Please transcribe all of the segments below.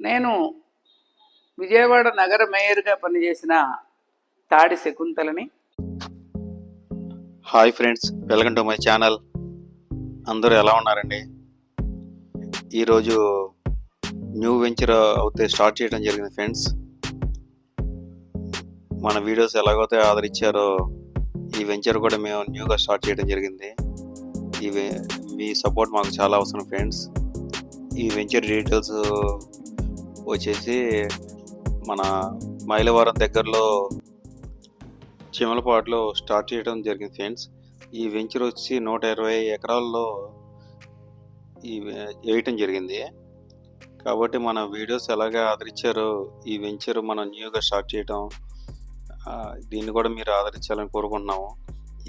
నేను విజయవాడ నగర మేయర్గా పనిచేసిన తాడి శకుంతలని. Hi friends, welcome to my channel. అందరూ ఎలా ఉన్నారండి? ఈరోజు న్యూ వెంచర్ అయితే స్టార్ట్ చేయడం జరిగింది ఫ్రెండ్స్. మన వీడియోస్ ఎలాగైతే ఆదరించారో ఈ వెంచర్ కూడా మేము న్యూగా స్టార్ట్ చేయడం జరిగింది. మీ సపోర్ట్ మాకు చాలా అవసరం ఫ్రెండ్స్. ఈ వెంచర్ డీటెయిల్స్ వచ్చేసి మన మైలవరం దగ్గరలో చిమలపాడులో స్టార్ట్ చేయడం జరిగింది ఫ్రెండ్స్. ఈ వెంచర్ వచ్చి 120 ఎకరాల్లో వేయటం జరిగింది. కాబట్టి మన వీడియోస్ ఎలాగ ఆదరించారో ఈ వెంచర్ మనం న్యూగా స్టార్ట్ చేయడం, దీన్ని కూడా మీరు ఆదరించాలని కోరుకుంటున్నాము.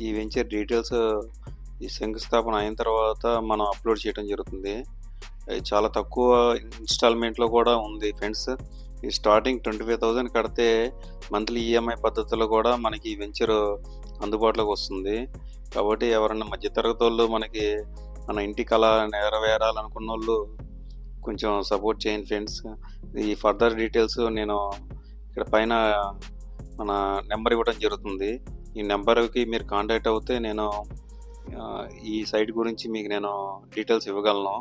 ఈ వెంచర్ డీటెయిల్స్ ఈ శంకుస్థాపన అయిన తర్వాత మనం అప్లోడ్ చేయడం జరుగుతుంది. చాలా తక్కువ ఇన్స్టాల్మెంట్లో కూడా ఉంది ఫ్రెండ్స్. ఈ స్టార్టింగ్ 25,000 కడితే మంత్లీ ఈఎంఐ పద్ధతిలో కూడా మనకి ఈ వెంచర్ అందుబాటులోకి వస్తుంది. కాబట్టి ఎవరైనా మధ్యతరగతి వాళ్ళు మనకి మన ఇంటి కళ నెరవేరాలనుకున్న వాళ్ళు కొంచెం సపోర్ట్ చేయండి ఫ్రెండ్స్. ఈ ఫర్దర్ డీటెయిల్స్ నేను ఇక్కడ పైన మన నెంబర్ ఇవ్వడం జరుగుతుంది. ఈ నెంబర్కి మీరు కాంటాక్ట్ అవుతే నేను ఈ సైట్ గురించి మీకు నేను డీటెయిల్స్ ఇవ్వగలను.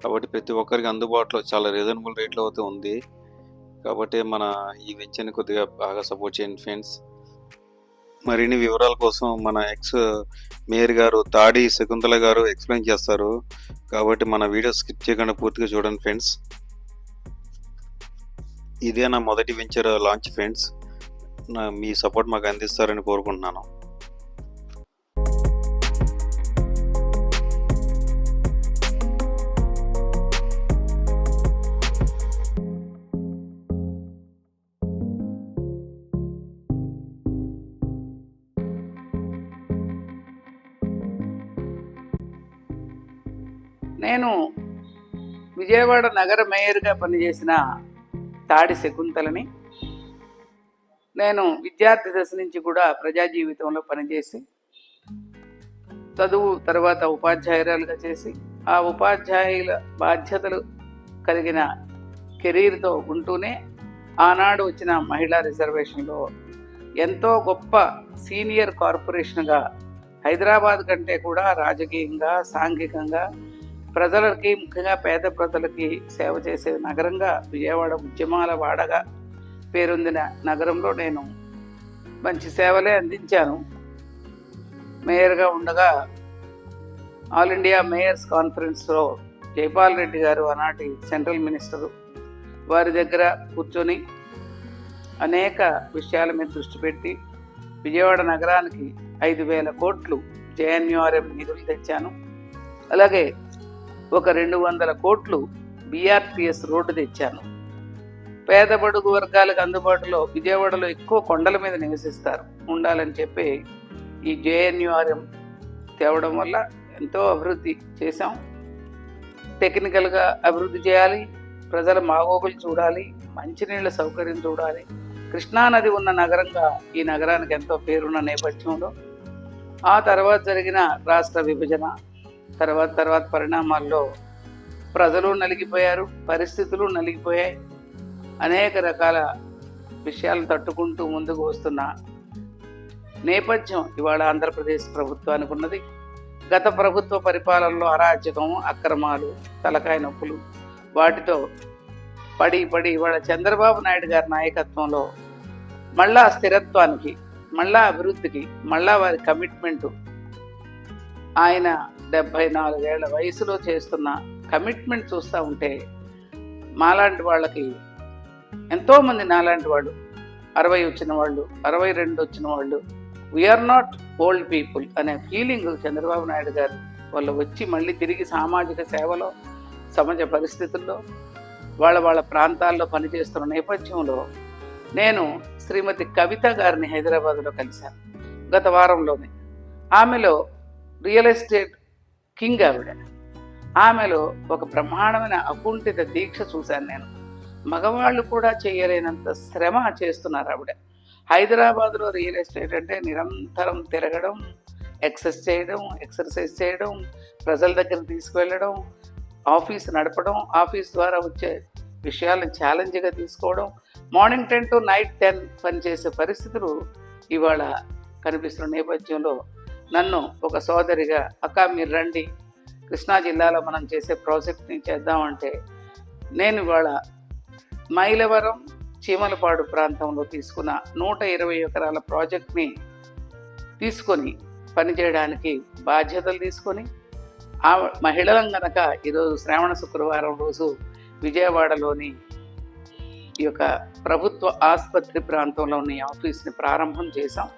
కాబట్టి ప్రతి ఒక్కరికి అందుబాటులో చాలా రీజనబుల్ రేట్లో అయితే ఉంది. కాబట్టి మన ఈ వెంచర్ని కొద్దిగా బాగా సపోర్ట్ చేయండి ఫ్రెండ్స్. మరిన్ని వివరాల కోసం మన ఎక్స్ మేయర్ గారు తాడి శకుంతల గారు ఎక్స్ప్లెయిన్ చేస్తారు. కాబట్టి మన వీడియో స్కిప్ చేయకుండా పూర్తిగా చూడండి ఫ్రెండ్స్. ఇదే నా మొదటి వెంచర్ లాంచ్ ఫ్రెండ్స్. మీ సపోర్ట్ మాకు అందిస్తారని కోరుకుంటున్నాను. నేను విజయవాడ నగర మేయర్గా పనిచేసిన తాడి శకుంతలని. నేను విద్యార్థి దశ నుంచి కూడా ప్రజా జీవితంలో పనిచేసి చదువు తర్వాత ఉపాధ్యాయురాలుగా చేసి ఆ ఉపాధ్యాయుల బాధ్యతలు కలిగిన కెరీర్తో ఉంటూనే ఆనాడు వచ్చిన మహిళా రిజర్వేషన్లో ఎంతో గొప్ప సీనియర్ కార్పొరేషన్గా హైదరాబాద్ కంటే కూడా రాజకీయంగా సాంఘికంగా ప్రజలకి ముఖ్యంగా పేద ప్రజలకి సేవ చేసే నగరంగా విజయవాడ ఉద్యమాల వాడగా పేరొందిన నగరంలో నేను మంచి సేవలే అందించాను. మేయర్గా ఉండగా ఆల్ ఇండియా మేయర్స్ కాన్ఫరెన్స్లో జైపాల్ రెడ్డి గారు ఆనాటి సెంట్రల్ మినిస్టరు వారి దగ్గర కూర్చొని అనేక విషయాల మీద దృష్టి పెట్టి విజయవాడ నగరానికి 5,000 కోట్లు జేఎన్యూఆర్ఎం నిధులు తెచ్చాను. అలాగే ఒక 200 కోట్లు బీఆర్టీఎస్ రోడ్డు తెచ్చాను. పేద బడుగు వర్గాలకు అందుబాటులో విజయవాడలో ఎక్కువ కొండల మీద నివసిస్తారు ఉండాలని చెప్పి ఈ జేఎన్యూఆర్ఎం తేవడం వల్ల ఎంతో అభివృద్ధి చేశాం. టెక్నికల్గా అభివృద్ధి చేయాలి, ప్రజల మాగోగులు చూడాలి, మంచినీళ్ళ సౌకర్యం చూడాలి. కృష్ణానది ఉన్న నగరంగా ఈ నగరానికి ఎంతో పేరున్న నేపథ్యంలో ఆ తర్వాత జరిగిన రాష్ట్ర విభజన తర్వాత పరిణామాల్లో ప్రజలు నలిగిపోయారు, పరిస్థితులు నలిగిపోయాయి. అనేక రకాల విషయాలు తట్టుకుంటూ ముందుకు వస్తున్న నేపథ్యం ఇవాళ ఆంధ్రప్రదేశ్ ప్రభుత్వానికి ఉన్నది. గత ప్రభుత్వ పరిపాలనలో అరాచకం, అక్రమాలు, తలకాయ నొప్పులు వాటితో పడి ఇవాళ చంద్రబాబు నాయుడు గారి నాయకత్వంలో మళ్ళా స్థిరత్వానికి, మళ్ళా అభివృద్ధికి, మళ్ళా వారి కమిట్మెంటు, ఆయన 74 ఏళ్ల వయసులో చేస్తున్న కమిట్మెంట్ చూస్తూ ఉంటే మాలాంటి వాళ్ళకి ఎంతోమంది నాలాంటి వాళ్ళు 60 వచ్చిన వాళ్ళు, 62 వచ్చిన వాళ్ళు, వీఆర్ నాట్ ఓల్డ్ పీపుల్ అనే ఫీలింగ్ చంద్రబాబు నాయుడు గారు వాళ్ళు వచ్చి మళ్ళీ తిరిగి సామాజిక సేవలో సమాజ పరిస్థితుల్లో వాళ్ళ ప్రాంతాల్లో పనిచేస్తున్న నేపథ్యంలో నేను శ్రీమతి కవిత గారిని హైదరాబాద్లో కలిశాను గత వారంలోనే. ఆమెలో రియల్ ఎస్టేట్ కింగ్ ఆవిడ. ఆమెలో ఒక బ్రహ్మాండమైన అకుంఠిత దీక్ష చూశాను నేను. మగవాళ్ళు కూడా చేయలేనంత శ్రమ చేస్తున్నారు ఆవిడ. హైదరాబాద్లో రియల్ ఎస్టేట్ అంటే నిరంతరం తిరగడం, ఎక్సర్సైజ్ చేయడం, ప్రజల దగ్గర తీసుకువెళ్ళడం, ఆఫీస్ నడపడం, ఆఫీస్ ద్వారా వచ్చే విషయాలను ఛాలెంజ్గా తీసుకోవడం, మార్నింగ్ 10 to నైట్ 10 పనిచేసే పరిస్థితులు ఇవాళ కనిపిస్తున్న నేపథ్యంలో నన్ను ఒక సోదరిగా, అక్క మీరు రండి కృష్ణా జిల్లాలో మనం చేసే ప్రాజెక్ట్ని చేద్దామంటే, నేను ఇవాళ మైలవరం చీమలపాడు ప్రాంతంలో తీసుకున్న 120 ఎకరాల ప్రాజెక్ట్ని తీసుకొని పనిచేయడానికి బాధ్యతలు తీసుకొని, ఆ మహిళలం గనక ఈరోజు శ్రావణ శుక్రవారం రోజు విజయవాడలోని ఈ యొక్క ప్రభుత్వ ఆసుపత్రి ప్రాంతంలోని ఆఫీస్ని ప్రారంభం చేశాం.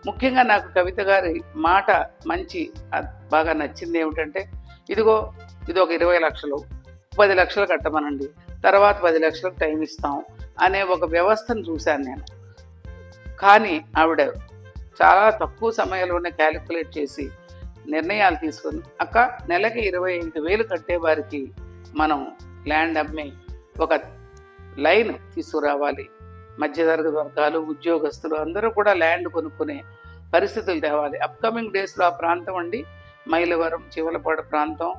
ముఖ్యంగా నాకు కవిత గారి మాట బాగా నచ్చింది ఏమిటంటే, ఇది ఒక 20 లక్షలు 10 లక్షలు కట్టమనండి, తర్వాత 10 లక్షలకు టైం ఇస్తాం అనే ఒక వ్యవస్థను చూశాను నేను. కానీ ఆవిడ చాలా తక్కువ సమయంలోనే క్యాలిక్యులేట్ చేసి నిర్ణయాలు తీసుకొని, అక్క నెలకి 25,000 కట్టే వారికి మనం ల్యాండ్ అమ్మి ఒక లైన్ తీసుకురావాలి, మధ్యతరగతి వర్గాలు, ఉద్యోగస్తులు అందరూ కూడా ల్యాండ్ కొనుక్కునే పరిస్థితులు తేవాలి. అప్కమింగ్ డేస్లో ఆ ప్రాంతం అండి మైలవరం చీమలపాడు ప్రాంతం,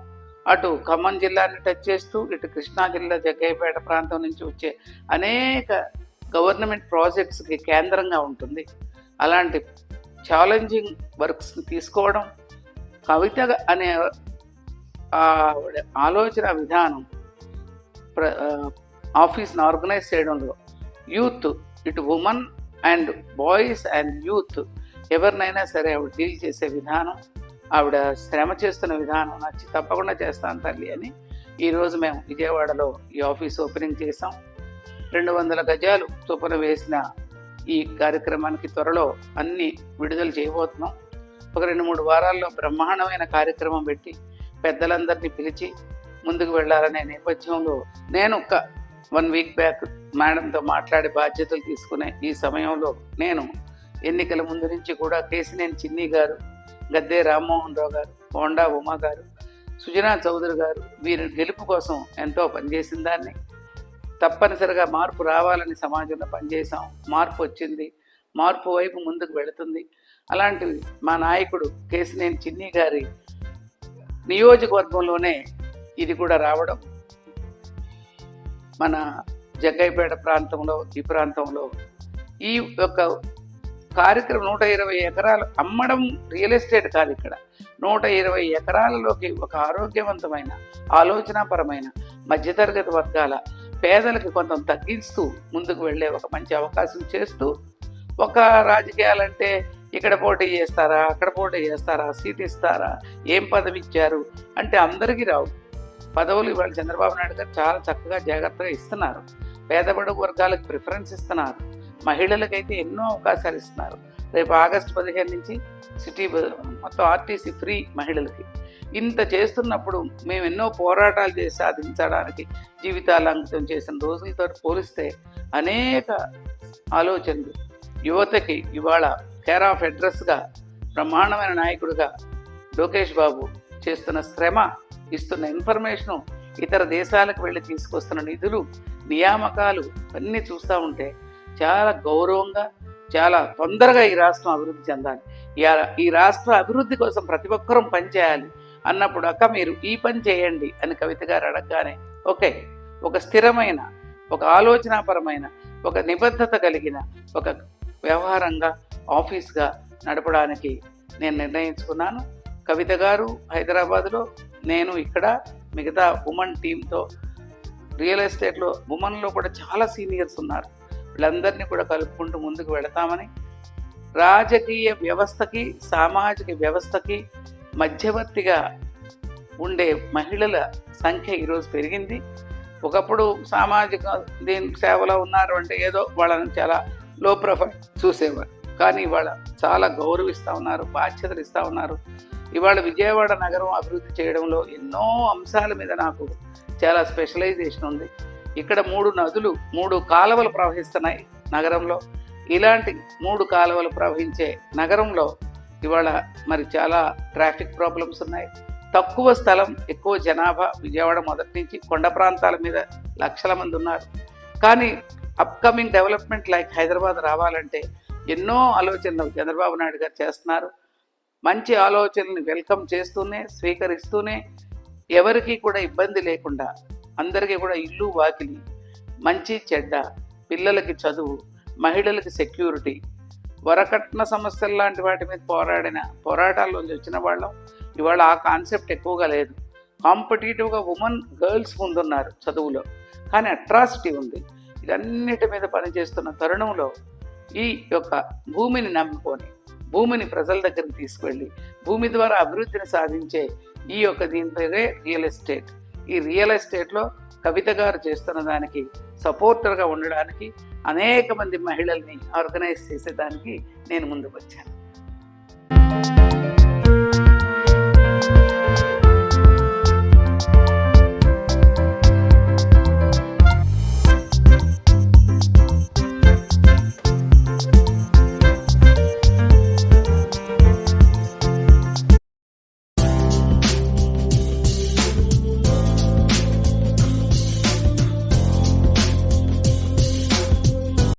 అటు ఖమ్మం జిల్లాని టచ్ చేస్తూ ఇటు కృష్ణా జిల్లా జగ్గయ్యపేట ప్రాంతం నుంచి వచ్చే అనేక గవర్నమెంట్ ప్రాజెక్ట్స్కి కేంద్రంగా ఉంటుంది. అలాంటి ఛాలెంజింగ్ వర్క్స్ని తీసుకోవడం, కవిత అనే ఆలోచన విధానం ఆఫీస్ని ఆర్గనైజ్ చేయడంలో యూత్, ఇటు women and boys and youth ఎవరినైనా సరే ఆవిడ డీల్ చేసే విధానం, ఆవిడ శ్రమ చేస్తున్న విధానం నచ్చి తప్పకుండా చేస్తాను తల్లి అని ఈరోజు మేము విజయవాడలో ఈ ఆఫీస్ ఓపెనింగ్ చేసాం. 200 గజాలు చొప్పున వేసిన ఈ కార్యక్రమానికి త్వరలో అన్ని విడుదల చేయబోతున్నాం. ఒక 2-3 వారాల్లో బ్రహ్మాండమైన కార్యక్రమం పెట్టి పెద్దలందరినీ పిలిచి ముందుకు వెళ్ళాలనే నేపథ్యంలో నేను ఒక 1 వీక్ బ్యాక్ మేడంతో మాట్లాడి బాధ్యతలు తీసుకునే ఈ సమయంలో నేను ఎన్నికల ముందు నుంచి కూడా కేసినేని చిన్ని గారు, గద్దే రామ్మోహన్ రావు గారు, బోండా ఉమా గారు, సుజనా చౌదరి గారు వీరి గెలుపు కోసం ఎంతో పనిచేసిన దాన్ని, తప్పనిసరిగా మార్పు రావాలని సమాజంలో పనిచేసాం. మార్పు వచ్చింది, మార్పు వైపు ముందుకు వెళుతుంది. అలాంటివి మా నాయకుడు కేసినేని చిన్ని గారి నియోజకవర్గంలోనే ఇది కూడా రావడం, మన జగ్గయ్యపేట ప్రాంతంలో ఈ ప్రాంతంలో ఈ యొక్క కార్యక్రమం 120 ఎకరాలు అమ్మడం రియల్ ఎస్టేట్ కాదు, ఇక్కడ 120 ఎకరాలలోకి ఒక ఆరోగ్యవంతమైన ఆలోచనాపరమైన మధ్యతరగతి వర్గాల పేదలకు కొంత తగ్గిస్తూ ముందుకు వెళ్ళే ఒక మంచి అవకాశం చేస్తూ, ఒక రాజకీయాలంటే ఇక్కడ పోటీ చేస్తారా, అక్కడ పోటీ చేస్తారా, సీట్ ఇస్తారా, ఏం పదవి ఇచ్చారు అంటే అందరికీ రావు పదవులు. ఇవాళ చంద్రబాబు నాయుడు గారు చాలా చక్కగా జాగ్రత్తగా ఇస్తున్నారు, పేదబడుగు వర్గాలకు ప్రిఫరెన్స్ ఇస్తున్నారు, మహిళలకైతే ఎన్నో అవకాశాలు ఇస్తున్నారు. రేపు ఆగస్టు 15 నుంచి సిటీ మొత్తం ఆర్టీసీ ఫ్రీ మహిళలకి. ఇంత చేస్తున్నప్పుడు మేము ఎన్నో పోరాటాలు చేసి సాధించడానికి జీవితాలు అంకితం చేసిన రోజులతో పోలిస్తే అనేక ఆలోచనలు యువతకి ఇవాళ కేర్ ఆఫ్ అడ్రస్గా బ్రహ్మాండమైన నాయకుడిగా లోకేష్ బాబు చేస్తున్న శ్రమ, ఇస్తున్న ఇన్ఫర్మేషను, ఇతర దేశాలకు వెళ్ళి తీసుకొస్తున్న నిధులు, నియామకాలు అన్నీ చూస్తూ ఉంటే చాలా గౌరవంగా, చాలా తొందరగా ఈ రాష్ట్రం అభివృద్ధి చెందాలి. ఈ రాష్ట్ర అభివృద్ధి కోసం ప్రతి ఒక్కరూ పనిచేయాలి అన్నప్పుడు, అక్క మీరు ఈ పని చేయండి అని కవిత గారు అడగగానే ఓకే, ఒక స్థిరమైన, ఒక ఆలోచనాపరమైన, ఒక నిబద్ధత కలిగిన ఒక వ్యవహారంగా ఆఫీస్గా నడపడానికి నేను నిర్ణయించుకున్నాను. కవిత గారు హైదరాబాద్లో, నేను ఇక్కడ మిగతా ఉమెన్ టీంతో, రియల్ ఎస్టేట్లో ఉమెన్లో కూడా చాలా సీనియర్స్ ఉన్నారు, వీళ్ళందరినీ కూడా కలుపుకుంటూ ముందుకు వెళతామని, రాజకీయ వ్యవస్థకి సామాజిక వ్యవస్థకి మధ్యవర్తిగా ఉండే మహిళల సంఖ్య ఈరోజు పెరిగింది. ఒకప్పుడు సామాజిక సేవలో ఉన్నారు అంటే ఏదో వాళ్ళని చాలా లో ప్రొఫైల్ చూసేవారు, కానీ ఇవాళ చాలా గౌరవిస్తూ ఉన్నారు, బాధ్యతలు ఇస్తూ ఉన్నారు. ఇవాళ విజయవాడ నగరం అభివృద్ధి చేయడంలో ఎన్నో అంశాల మీద నాకు చాలా స్పెషలైజేషన్ ఉంది. ఇక్కడ 3 నదులు 3 కాలువలు ప్రవహిస్తున్నాయి నగరంలో. ఇలాంటి 3 కాలువలు ప్రవహించే నగరంలో ఇవాళ మరి చాలా ట్రాఫిక్ ప్రాబ్లమ్స్ ఉన్నాయి. తక్కువ స్థలం, ఎక్కువ జనాభా. విజయవాడ మొదటి నుంచి కొండ ప్రాంతాల మీద లక్షల మంది ఉన్నారు. కానీ అప్కమింగ్ డెవలప్మెంట్ లైక్ హైదరాబాద్ రావాలంటే ఎన్నో ఆలోచనలు చంద్రబాబు నాయుడు గారు చేస్తున్నారు. మంచి ఆలోచనల్ని వెల్కమ్ చేస్తూనే, స్వీకరిస్తూనే, ఎవరికి కూడా ఇబ్బంది లేకుండా అందరికీ కూడా ఇల్లు వాకిలి, మంచి చెడ్డ, పిల్లలకి చదువు, మహిళలకి సెక్యూరిటీ, వరకట్న సమస్యలు లాంటి వాటి మీద పోరాటాల్లోంచి వచ్చిన వాళ్ళం. ఇవాళ ఆ కాన్సెప్ట్ ఎక్కువగా లేదు. కాంపిటేటివ్గా గర్ల్స్ ముందున్నారు చదువులో, కానీ అట్రాసిటీ ఉంది. ఇదన్నిటి మీద పనిచేస్తున్న తరుణంలో ఈ యొక్క భూమిని నమ్ముకొని, భూమిని ప్రజల దగ్గరికి తీసుకువెళ్ళి, భూమి ద్వారా అభివృద్ధిని సాధించే ఈ యొక్క దీని పేరే రియల్ ఎస్టేట్. ఈ రియల్ ఎస్టేట్లో కవిత గారు చేస్తున్న దానికి సపోర్టర్గా ఉండడానికి అనేక మంది మహిళల్ని ఆర్గనైజ్ చేసేదానికి నేను ముందుకు వచ్చాను.